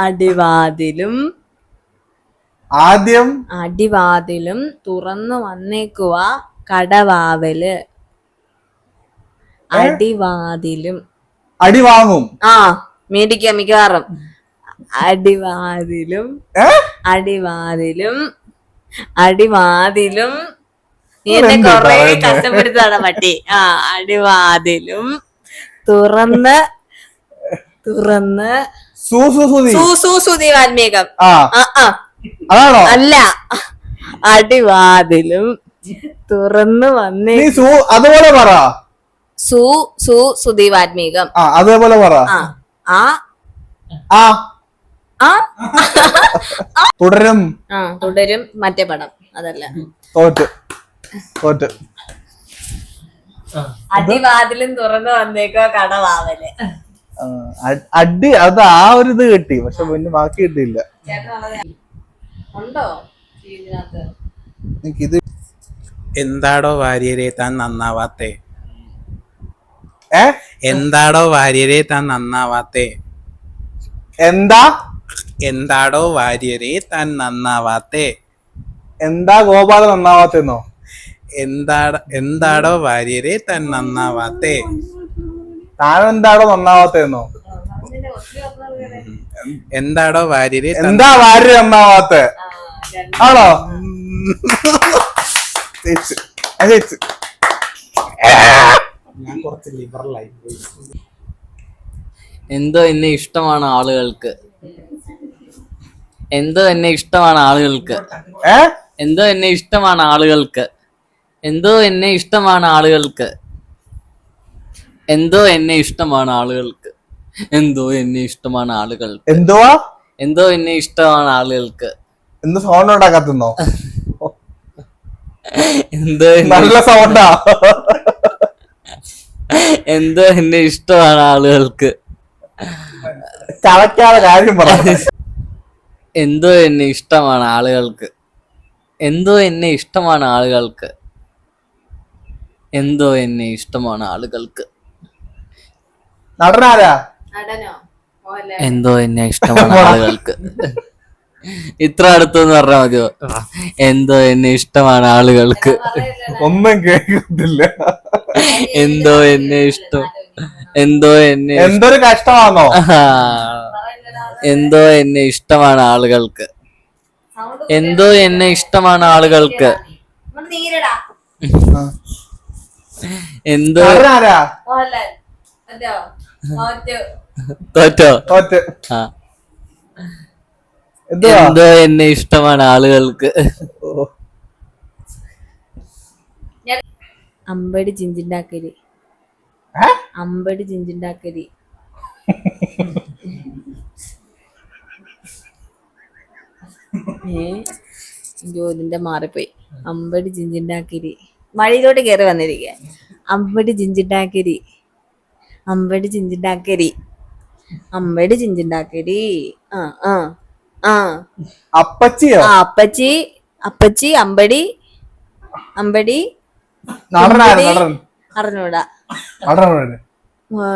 അടിവാതിലും ആദ്യം അടിവാതിലും തുറന്നു വന്നേക്കുവ കടവാവല്. അടിവാതിലും അടി വാങ്ങും. ആ മേടിക്കാം മിക്കവാറും. അടിവാതിലും അടിവാതിലും അടിവാതിലും. നീ എന്നെ കൊറേ കഷ്ടപ്പെടുത്താണ് പട്ടി. ആ അടിവാതിലും തുറന്ന് തുറന്ന് സുതി വാൽമീകം. ആ അതാണോ? അല്ല, അടിവാതിലും തുറന്ന് വന്നേ. നീ അതുപോലെ പറ. സുതി വാൽമീകം. ആ അതേപോലെ പറ. ആ ആ ആ തുടരും. ആ തുടരും. മറ്റേ പടം അതല്ല. തോറ്റ് തോറ്റ്. അടിവാതിലും തുറന്നു വന്നേക്കോ കടവാവല്. അടി അത് ആ ഒരു ഇത് കിട്ടി, പക്ഷെ പിന്നെ ബാക്കി കിട്ടിയില്ല. ഉണ്ടോ ഇതിനകത്ത്? എനിക്കിത് എന്താടോ വാര്യരെ താൻ നന്നാവാത്തേ? എന്താടോ വാര്യരെ താൻ നന്നാവാത്തേ? എന്താടോ വാര്യരെ താൻ നന്നാവാത്തേ? എന്താ ഗോപാല നന്നാവാത്തെന്നോ? എന്താടോ വാര്യരെ താൻ നന്നാവാത്തേ? താൻ എന്താടോ നന്നാവാത്തെന്നോ? എന്താടോ വാര്യരെ എന്താ വാര്യര് നന്നാവാത്തെ? ആണോ? ഞാൻ കുറച്ച് ലിബറലായി. എന്തോ എന്നെ ഇഷ്ടമാണ് ആളുകൾക്ക്. എന്തോ എന്നെ ഇഷ്ടമാണ് ആളുകൾക്ക്. എന്തോ എന്നെ ഇഷ്ടമാണ് ആളുകൾക്ക്. എന്തോ എന്നെ ഇഷ്ടമാണ് ആളുകൾക്ക്. എന്തോ എന്നെ ഇഷ്ടമാണ് ആളുകൾക്ക്. എന്തോ എന്നെ ഇഷ്ടമാണ് ആളുകൾക്ക്. എന്തുവാ? എന്തോ എന്നെ ഇഷ്ടമാണ് ആളുകൾക്ക്. എന്ത് സൗണ്ട് ഉണ്ടാക്കാത്തുന്നോ? എന്തോ നല്ല സൗണ്ടാ. എന്തോ എന്നെ ഇഷ്ടമാണ് ആളുകൾക്ക്. ചവയ്ക്കാതെ കാര്യം പറ. എന്തോ എന്നെ ഇഷ്ടമാണ് ആളുകൾക്ക്. എന്തോ എന്നെ ഇഷ്ടമാണ് ആളുകൾക്ക്. എന്തോ എന്നെ ഇഷ്ടമാണ് ആളുകൾക്ക്. നടനാരാ? നടനോ? എന്തോ എന്നെ ഇഷ്ടമാണ് ആളുകൾക്ക്. ഇത്ര അടുത്തെന്ന് പറഞ്ഞാൽ മതിയോ? എന്തോ എന്നെ ഇഷ്ടമാണ് ആളുകൾക്ക്. ഒന്നും കേൾക്കുന്നില്ല. എന്തോ എന്നെ ഇഷ്ടം. എന്തോ എന്നെ എന്തൊരു കഷ്ടമാണോ? എന്തോ എന്നെ ഇഷ്ടമാണ് ആളുകൾക്ക്. എന്തോ എന്നെ ഇഷ്ടമാണ് ആളുകൾക്ക്. എന്തോ ആരാ തോറ്റോ? തോറ്റ്. ആ എന്തുവാ? എന്തോ എന്നെ ഇഷ്ടമാണ് ആളുകൾക്ക്. അമ്പടി ചിഞ്ചിണ്ടാക്കരി. അമ്പടി ചിഞ്ചിണ്ടാക്കരി. ഇതിന്റെ മാറിപ്പോയി. അമ്പടി ചിഞ്ചിണ്ടാക്കരി. മഴയിലോട്ട് കയറി വന്നിരിക്കുക. അമ്പടി ചിഞ്ചിണ്ടാക്കരി. അമ്പടി ചിഞ്ചിണ്ടാക്കരി. അമ്പടി ചിഞ്ചിണ്ടാക്കരി. ആ ആ ആ അപ്പച്ചിയോ? ആ അപ്പച്ചി. അപ്പച്ചി അമ്പടി. അമ്പടി നടനാണ് നടൻ. അറിഞ്ഞൂടാ. നടനാണ്.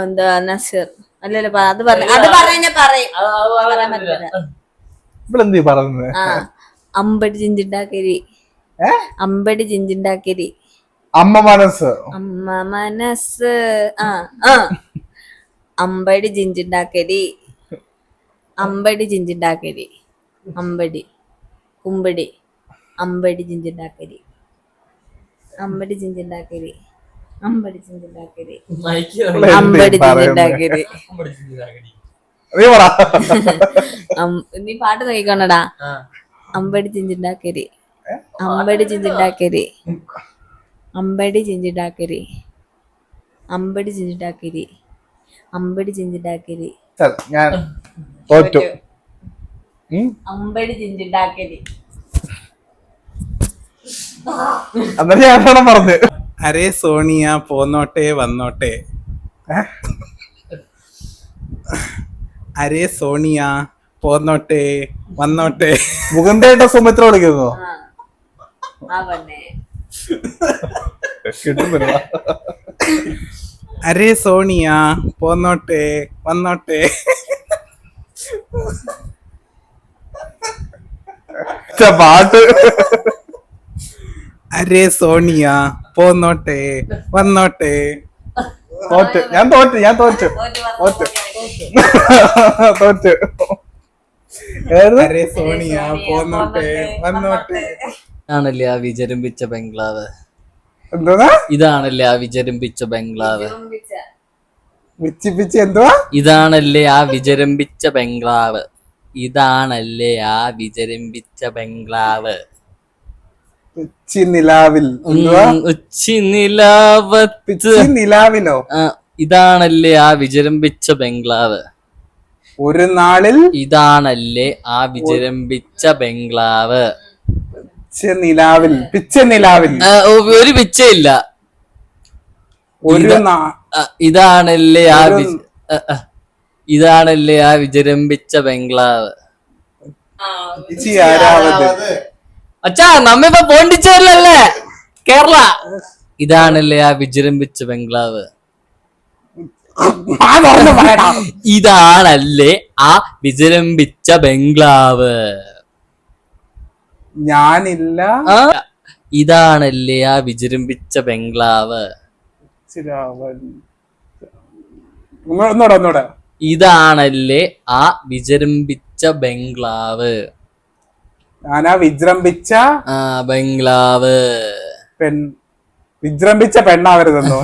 എന്താ നസീർ. അല്ലല്ലോ അത് പറഞ്ഞ പറയും. ഇവളെന്തീ പറയുന്നത്? ആ അമ്പടി ചിഞ്ചിണ്ടാക്കരി. അമ്പടി ചിഞ്ചിണ്ടാക്കരി. അമ്മ മനസ്സ്. അമ്മ മനസ്സ്. ആ ആ അമ്പടി ചിഞ്ചിണ്ടാക്കരി. അമ്പടി ചിഞ്ചിണ്ടാക്കരി. അമ്പടി കുമ്പടി. അമ്പടി ചിഞ്ചിണ്ടാക്കരി. അമ്പടി ചിഞ്ചിണ്ടാക്കരി. അമ്പടി ചിഞ്ചിണ്ടാക്കരി. അമ്പടി ചിഞ്ചിണ്ടാക്കരി. നീ പറ. നീ പാട്ട് നോക്കിക്കോണടാ. അമ്പടി ചിഞ്ചിണ്ടാക്കരി. അമ്പടി ചിഞ്ചിണ്ടാക്കരി. അമ്പടി ചിഞ്ചിണ്ടാക്കരി. അമ്പടി ചിഞ്ചിണ്ടാക്കരി. അമ്പടി ചിഞ്ചിണ്ടാക്കരി. ഞാൻ തോറ്റു. അമ്പടി ചിഞ്ചിണ്ടാക്കരി. എന്നിട്ട് ഞാനാണ് പറഞ്ഞത്. അരേ സോണിയ പോന്നോട്ടെ വന്നോട്ടെ. അരേ സോണിയ പോന്നോട്ടെ വന്നോട്ടെ. മുകുന്ദേട്ട സുമിത്ര വിളിക്കുന്നു. കിട്ടുന്നില്ല. അരേ സോണിയ പോന്നോട്ടെ വന്നോട്ടെ. പാട്ട്. അരേ സോണിയ പോന്നോട്ടെ വന്നോട്ടെ. തോറ്റ്. ഞാൻ തോറ്റ്. ഞാൻ തോറ്റ്. തോറ്റ്. തോറ്റ്. അരേ സോണിയ പോന്നോട്ടെ വന്നോട്ടെ. ആണല്ലേ ആ വിജൃംഭിച്ച ബംഗ്ലാവ്. എന്താ? ഇതാണല്ലേ ആ വിജൃംഭിച്ച ബംഗ്ലാവ്. പിച്ചി എന്തുവാ? ഇതാണല്ലേ ആ വിജൃംഭിച്ച ബംഗ്ലാവ്. ഇതാണല്ലേ ആ വിജൃംഭിച്ച ബംഗ്ലാവ്. പിച്ചി നിലാവിൽ. ഉച്ചി നിലാവത്ത്. നിലാവിലോ? ഇതാണല്ലേ ആ വിജൃംഭിച്ച ബംഗ്ലാവ്. ഒരു നാളിൽ. ഇതാണല്ലേ ആ വിജൃംഭിച്ച ബംഗ്ലാവ്. നിലാവിൽ. പിച്ച നിലാവിൽ. ഒരു പിച്ചയില്ല. ഇതാണല്ലേ ആ ഇതാണല്ലേ ആ വിജൃംഭിച്ച ബംഗ്ലാവ്. അച്ഛാ നമ്മിപ്പോ പോണ്ടിച്ചേരിലല്ലേ കേരള. ഇതാണല്ലേ ആ വിജൃംഭിച്ച ബംഗ്ലാവ്. ഇതാണല്ലേ ആ വിജൃംഭിച്ച ബംഗ്ലാവ്. ഞാനില്ല. ഇതാണല്ലേ ആ വിജൃംഭിച്ച ബംഗ്ലാവ്. ഒന്നൂടെ. ഇതാണല്ലേ ആ വിജൃംഭിച്ച ബംഗ്ലാവ്. ഞാനാ വിജൃംഭിച്ച ബംഗ്ലാവ്. വിജൃംഭിച്ച പെണ്ണാവരുതെന്നോ?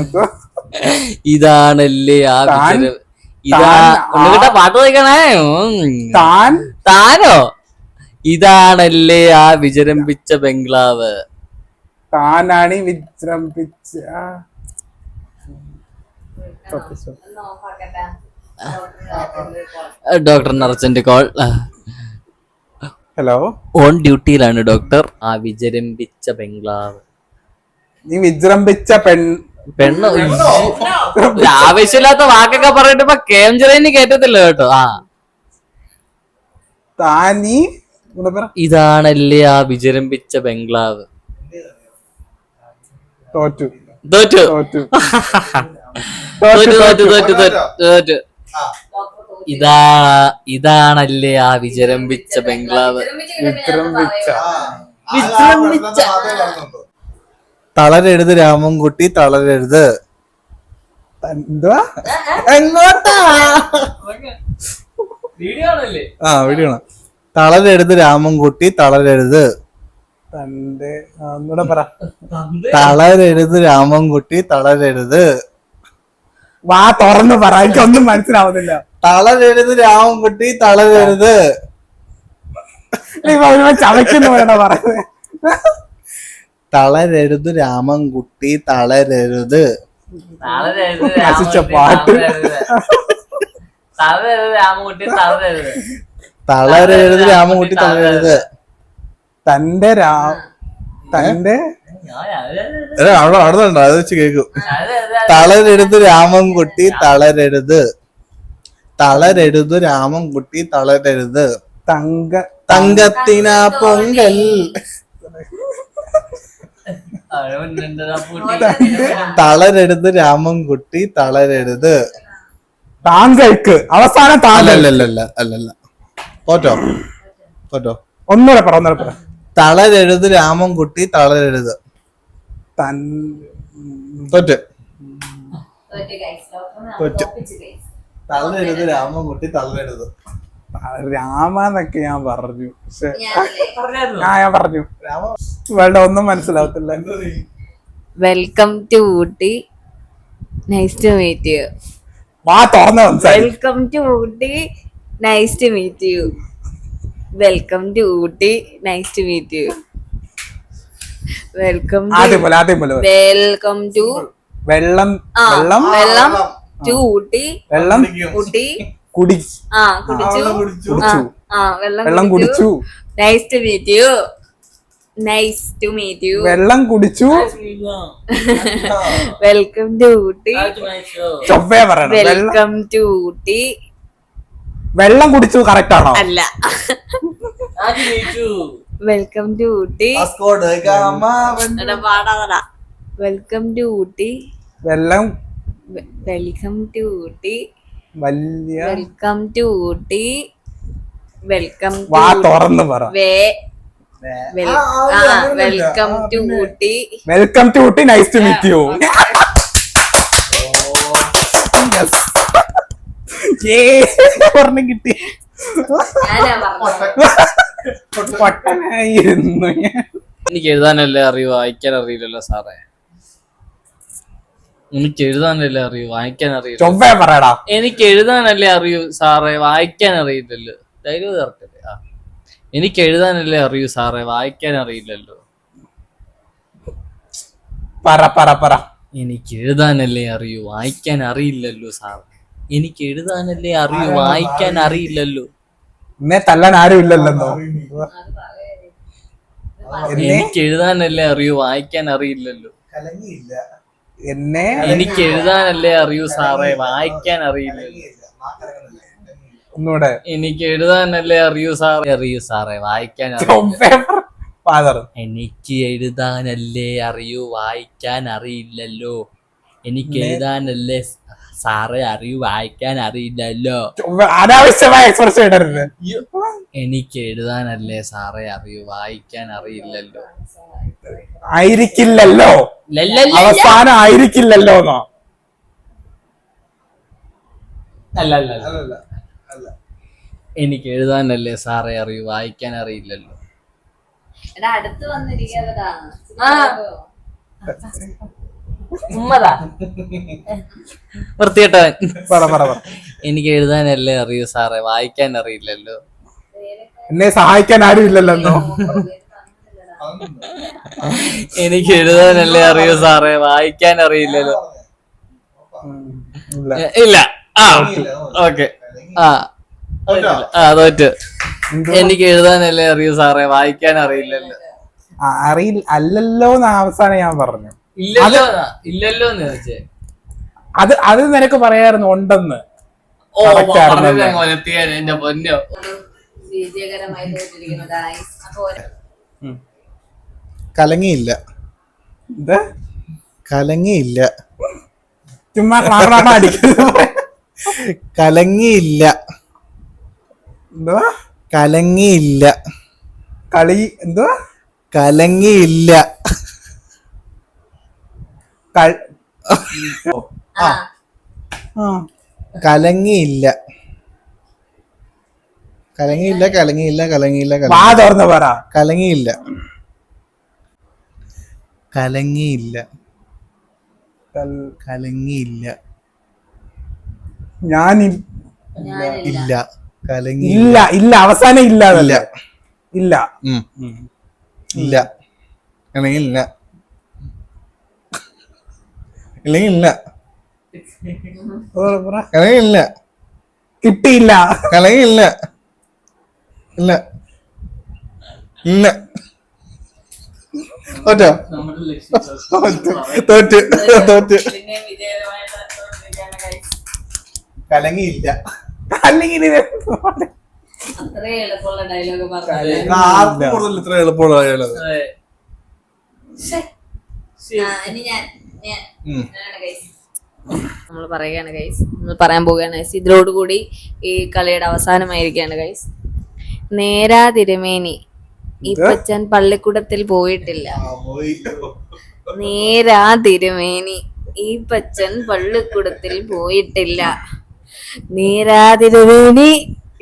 ഇതാണല്ലേ ആ പാട്ട് നോക്കണേ. താനോ? ഇതാണല്ലേ ആ വിജൃംഭിച്ച ബംഗ്ലാവ്. താനാണ് വിജൃംഭിച്ച. ഡോക്ടറിന് അർജന്റ് കോൾ. ഹലോ. ഓൺ ഡ്യൂട്ടിയിലാണ് ഡോക്ടർ. ആ വിജൃംഭിച്ച ബംഗ്ലാവ്. നീ വിജൃംഭിച്ച പെണ്ണ് ആവശ്യമില്ലാത്ത വാക്കൊക്കെ പറഞ്ഞിട്ട് ഇപ്പൊ കേംജറേന് കേട്ടത്തില്ല കേട്ടോ. ഇതാണല്ലേ ആ വിജൃംഭിച്ച ബംഗ്ലാവ്. തോറ്റു. തോറ്റു. തോറ്റു. തോറ്റു. തോറ്റു. തോറ്റു. തോറ്റു. ഇതാണല്ലേ ആ വിജരംഭിച്ച ബംഗ്ലാവ്. തളരെഴുത് രാമൻകുട്ടി തളരെഴുത്. എന്തുവാ എങ്ങോട്ടാ? വീഡിയോ തളരെഴുത് രാമൻകുട്ടി തളരെഴുത്. തന്റെ ഒന്നുകൂടെ പറ. തളരെഴുത് രാമൻകുട്ടി തളരെഴുത്. വാ തുറന്ന് പറ, എനിക്കൊന്നും മനസ്സിലാവുന്നില്ല. തളരെഴുത് രാമൻകുട്ടി തളരെഴുത്. ചവയ്ക്കുന്ന പോലെയാണോ പറയുന്നത്? തളരെഴുത് രാമൻകുട്ടി തളരെഴുത്. നശിച്ച പാട്ട്. രാമൻകുട്ടി തളരെഴുത്. തളരെഴുത് രാമൻകുട്ടി തളരെഴുത്. തന്റെ തന്റെ അവിടെ അത് വെച്ച് കേക്കും. തളരെഴുത് രാമൻകുട്ടി തളരെഴുത്. തളരെഴുത് രാമൻകുട്ടി തളരെഴുത്. തങ്കത്തിനാ പൊങ്കൽ. തളരെഴുത് രാമൻകുട്ടി തളരെഴുത്. താങ്കൾക്ക് അവസാനം അല്ലല്ല തോറ്റോ. ഒന്നുകൂടെ പറ. തളരെഴുത് രാമൻകുട്ടി തളരെഴുത്. തോറ്റ്. തളരെഴുത് രാമൻകുട്ടി തളരെഴുത്. രാമെന്നൊക്കെ ഞാൻ പറഞ്ഞു, പക്ഷെ ഞാൻ പറഞ്ഞു വേണ്ട, ഒന്നും മനസ്സിലാവത്തില്ല. Welcome to Ooty, nice to meet you. വാ തുറന്ന് സംസാരിക്ക്. Welcome to Ooty, nice to meet you. Welcome to Ooty, nice to meet you. Welcome ആദ്യം പോലെ വെൽക്കം ടു വെള്ളം വെള്ളം ടു ഊട്ടി. വെള്ളം ഊട്ടി കുടിച്ചു. വെള്ളം കുടിച്ചു. Nice to meet you. Nice to meet you. വെള്ളം കുടിച്ചു. Welcome to Ooty. ചൊവ്വേ പറയണം. Welcome to Ooty. വെള്ളം കുടിച്ചു കറക്റ്റ് ആണോ? അല്ല. Welcome to Ooty. പാടാ. Welcome to Ooty. വെള്ളം വെൽക്കം ടു ഊട്ടി. വലിയ വെൽക്കം ടു ഊട്ടി. വെൽക്കം വാ തുറന്ന് പറ. Welcome to Ooty. Welcome to Ooty, nice to meet you. ഒരെണ്ണം കിട്ടി. പൊട്ടനായിരുന്നു ഞാൻ. എനിക്ക് എഴുതാനല്ലേ അറിയൂ, വായിക്കാൻ അറിയില്ലല്ലോ സാറേ. എനിക്ക് എഴുതാനല്ലേ അറിയൂ, വായിക്കാൻ അറിയില്ല. ചൊവ്വേ പറയടാ. എനിക്ക് എഴുതാനല്ലേ അറിയൂ സാറേ, വായിക്കാൻ അറിയില്ലല്ലോ. ഡയലോഗ് ചേർക്കല്ലേ? എനിക്ക് എഴുതാനല്ലേ അറിയൂ സാറേ, വായിക്കാൻ അറിയില്ലല്ലോ. പറ പറ പറ. എനിക്ക് എഴുതാനല്ലേ അറിയൂ, വായിക്കാൻ അറിയില്ലല്ലോ സാറേ. എനിക്ക് എഴുതാനല്ലേ അറിയൂ, വായിക്കാൻ അറിയില്ലല്ലോ. എന്നെ തല്ലാൻ ആരും ഇല്ലല്ലോ. എനിക്ക് എഴുതാനല്ലേ അറിയൂ, വായിക്കാൻ അറിയില്ലല്ലോ. എന്നെ എനിക്ക് എഴുതാനല്ലേ അറിയൂ സാറേ, വായിക്കാൻ അറിയില്ലല്ലോ. ഒന്നൂടെ. എനിക്ക് എഴുതാനല്ലേ അറിയൂ സാറേ, വായിക്കാൻ ഫാദർ. എനിക്ക് എഴുതാനല്ലേ അറിയൂ, വായിക്കാൻ അറിയില്ലല്ലോ. എനിക്ക് എഴുതാനല്ലേ സാറേ അറിയൂ, വായിക്കാൻ അറിയില്ലല്ലോ. അനാവശ്യമായ എക്സ്പ്രഷൻ ഇടരുത്. എനിക്ക് എഴുതാനല്ലേ സാറേ അറിയൂ, വായിക്കാൻ അറിയില്ലല്ലോ. ആയിരിക്കില്ലല്ലോ, അവസാനം ആയിരിക്കില്ലല്ലോ എന്നോ? അല്ല. എനിക്ക് എഴുതാനല്ലേ സാറേ അറിയൂ, വായിക്കാൻ അറിയില്ലല്ലോ. അടുത്ത് വന്നിരിക്കാതാ. വൃത്തികെട്ടവൻ. പറ പറ പറ. എനിക്ക് എഴുതാനല്ലേ അറിയൂ സാറേ, വായിക്കാൻ അറിയില്ലല്ലോ. എന്നെ സഹായിക്കാൻ ആരും ഇല്ലല്ലോ. എനിക്ക് എഴുതാനല്ലേ അറിയൂ സാറേ, വായിക്കാൻ അറിയില്ലല്ലോ. ഇല്ല. ഓക്കെ. തോറ്റ്. എനിക്ക് എഴുതാനല്ലേ അറിയൂ സാറേ, വായിക്കാൻ അറിയില്ലല്ലോ. അല്ലല്ലോ എന്ന് അവസാനം ഞാൻ പറഞ്ഞു. ഇല്ലല്ലോ എന്ന് ചോദിച്ചേ. അത് നിനക്ക് പറയായിരുന്നു ഉണ്ടെന്ന്. എന്റെ പൊന്നോ. കലങ്ങിയില്ല. ഇത് കലങ്ങിയില്ല. ചുമ്മാ അടിക്കുന്നത്. കലങ്ങിയില്ല. എന്തുവാ? കലങ്ങിയില്ല. കളി എന്തുവാ? കലങ്ങിയില്ല. കലങ്ങിയില്ല. കലങ്ങിയില്ല. കലങ്ങിയില്ല. കലങ്ങിയില്ല. വാ തുറന്ന് പറ. കലങ്ങിയില്ല. കലങ്ങിയില്ല. കലങ്ങിയില്ല. ഇല്ല. കലങ്ങിയില്ല. ഇല്ല. അവസാനം ഇല്ല. ഇല്ല. ഇല്ല. ഇല്ല. കലങ്ങിയില്ല. ഇല്ലെങ്കിൽ ഇല്ല. കലങ്ങിയില്ല. കിട്ടിയില്ല. കലങ്ങിയില്ല. ഇല്ല. ഇല്ല. തോറ്റോ? തോറ്റ്. തോറ്റ്. കലങ്ങിയില്ല. അല്ലെങ്കിൽ അത്രേ എളുപ്പമുള്ള ഡയലോഗ് പറഞ്ഞു. ആർക്കും കൂടുതൽ ഇത്ര എളുപ്പമുള്ള ഡയലോഗ്. നമ്മൾ പറയുകയാണ് ഗൈസ്, നമ്മൾ പറയാൻ പോവുകയാണ് ഗൈസ്. ഇതിലോടുകൂടി ഈ കളിയുടെ അവസാനമായിരിക്കുകയാണ് ഗൈസ്. നേരാ തിരുമേനി ഈ പച്ചൻ പള്ളിക്കൂടത്തിൽ പോയിട്ടില്ല. നേരാ തിരുമേനി ഈ പച്ചൻ പള്ളിക്കൂടത്തിൽ പോയിട്ടില്ല. നേരാ തിരുമേനി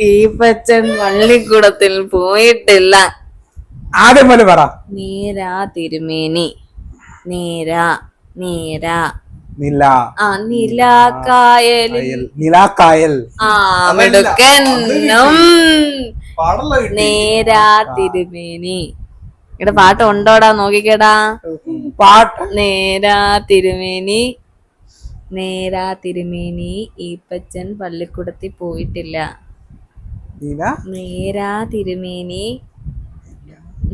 ഈ പച്ചൻ പള്ളിക്കൂടത്തിൽ പോയിട്ടില്ല. ആദ്യം പോലെ പറ. നേരാ തിരുമേനി. നേരാ. നേരാ. നില. നിലാക്കായലിൽ. നിലാക്കായൽ. മിടുക്കനും. നേരാ തിരുമേനി. ഇവിടെ പാട്ട് ഉണ്ടോടാ? നോക്കിക്കേടാ പാട്ട്. നേരാ തിരുമേനി. നേരാ തിരുമേനി ഈ പച്ചൻ പള്ളിക്കൂടത്തിൽ പോയിട്ടില്ല. നേരാ തിരുമേനി.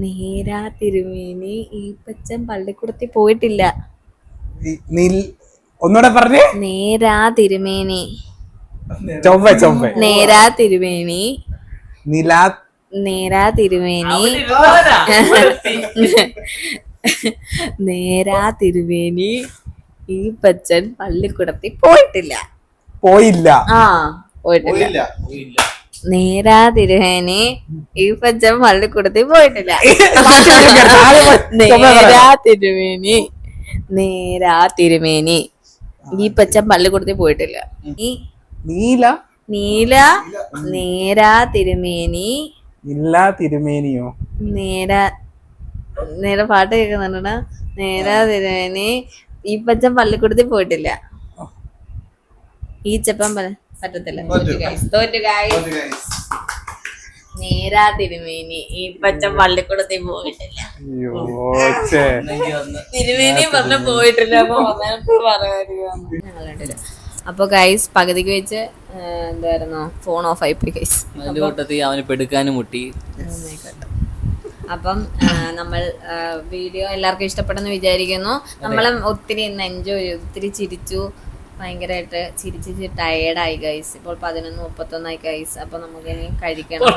നേരാ തിരുമേനി ഈ പച്ചൻ പള്ളിക്കൂടത്തിൽ പോയിട്ടില്ല. ഒന്നുകൂടെ പറഞ്ഞേ. നേരാ തിരുമേനി. ചൊവ്വ. ചൊവ്വ. നേരാ തിരുമേനി. നിലാ. നേരാ തിരുമേനി. നേരാ തിരുമേനി ഈ പച്ചൻ പള്ളിക്കൂടത്തിൽ പോയിട്ടില്ല. പോയില്ല. പോയിട്ടില്ല. നേരാ തിരുമേനി ഈ പച്ചൻ പള്ളിക്കൂടത്തിൽ പോയിട്ടില്ല. നേരാ തിരുമേനി. നേരാ തിരുമേനി ഈ പച്ചൻ പള്ളിക്കൂടത്തിൽ പോയിട്ടില്ല. നീല. നീല. നേരാ തിരുമേനി. ഇല്ല തിരുമേനിയോ? നേരെ പാട്ട് കേൾക്കുന്നുണ്ടാ. നേരാ തിരുമേനി ഈ പച്ചൻ പള്ളിക്കൂടത്തിൽ പോയിട്ടില്ല. ഈ ചപ്പൻ പറ്റത്തില്ല. തോറ്റു ഗൈസ്. നേരാ തിരുമേനി ഈ പച്ചൻ പള്ളിക്കൂടത്തിൽ പോയിട്ടില്ല. തിരുമേനി പറഞ്ഞ പോയിട്ടില്ല. അപ്പൊ ഗൈസ് പകുതിക്ക് വെച്ച് എന്തായിരുന്നു ഫോൺ ഓഫ് ആയി പോയി ഗൈസ്. അവന് പെടുക്കാനും മുട്ടി. അപ്പം നമ്മൾ വീഡിയോ എല്ലാവർക്കും ഇഷ്ടപ്പെടുന്നു വിചാരിക്കുന്നു. നമ്മളെ ഒത്തിരി ഇന്ന് എൻജോയ് ചെയ്തു, ഒത്തിരി ചിരിച്ചു, ഭയങ്കരമായിട്ട് ചിരിച്ച് ടയേർഡായി ഗൈസ്. ഇപ്പോൾ 11:31 ഗൈസ്. അപ്പൊ നമുക്ക് ഇനി കഴിക്കണം.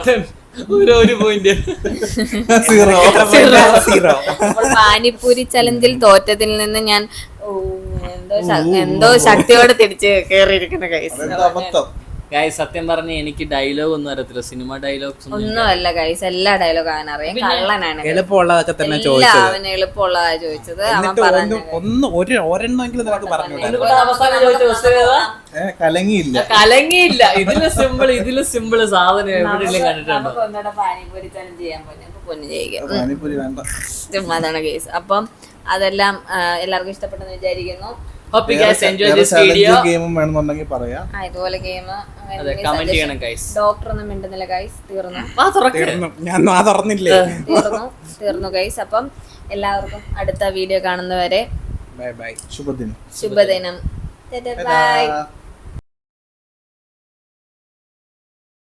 അപ്പോൾ പാനിപ്പൂരി ചലഞ്ചിൽ തോറ്റതിൽ നിന്ന് ഞാൻ എന്തോ ശക്തിയോടെ തിരിച്ച് കേറിയിരിക്കുന്ന ഗൈസ്. സത്യം പറഞ്ഞ എനിക്ക് ഡയലോഗ് ഒന്നും അറിയത്തില്ല. സിനിമ ഡയലോഗ്സ് ഒന്നുമല്ല ഗൈസ്. എല്ലാ ഡയലോഗ് അവൻ അറിയാം. കള്ളനാണ്. എളുപ്പമുള്ളതൊക്കെ തന്നെ അവന് എളുപ്പമുള്ളതാ ചോദിച്ചത്. അവൻ പറഞ്ഞു കലങ്ങിയില്ല. കലങ്ങിയില്ല. ഇതില് സിമ്പിള് സാധനം എവിടെയെങ്കിലും കണ്ടിട്ടുണ്ടോ? പാനിപ്പൂരി ചലഞ്ച് ചെയ്യാൻ പൊന്നു ചെയ്യിക്കാം. ചുമ്മാതാണ് ഗൈസ്. അപ്പം അതെല്ലാം എല്ലാവർക്കും ഇഷ്ടപ്പെട്ടെന്ന് വിചാരിക്കുന്നു. ഇതുപോലെ ഗെയിം ഡോക്ടർ ഒന്നും മിണ്ടുന്നില്ല ഗൈസ്. തീർന്നു ഗൈസ്. അപ്പം എല്ലാവർക്കും അടുത്ത വീഡിയോ കാണുന്നവരെ ശുഭദിനം. ശുഭദിനം. ബൈ.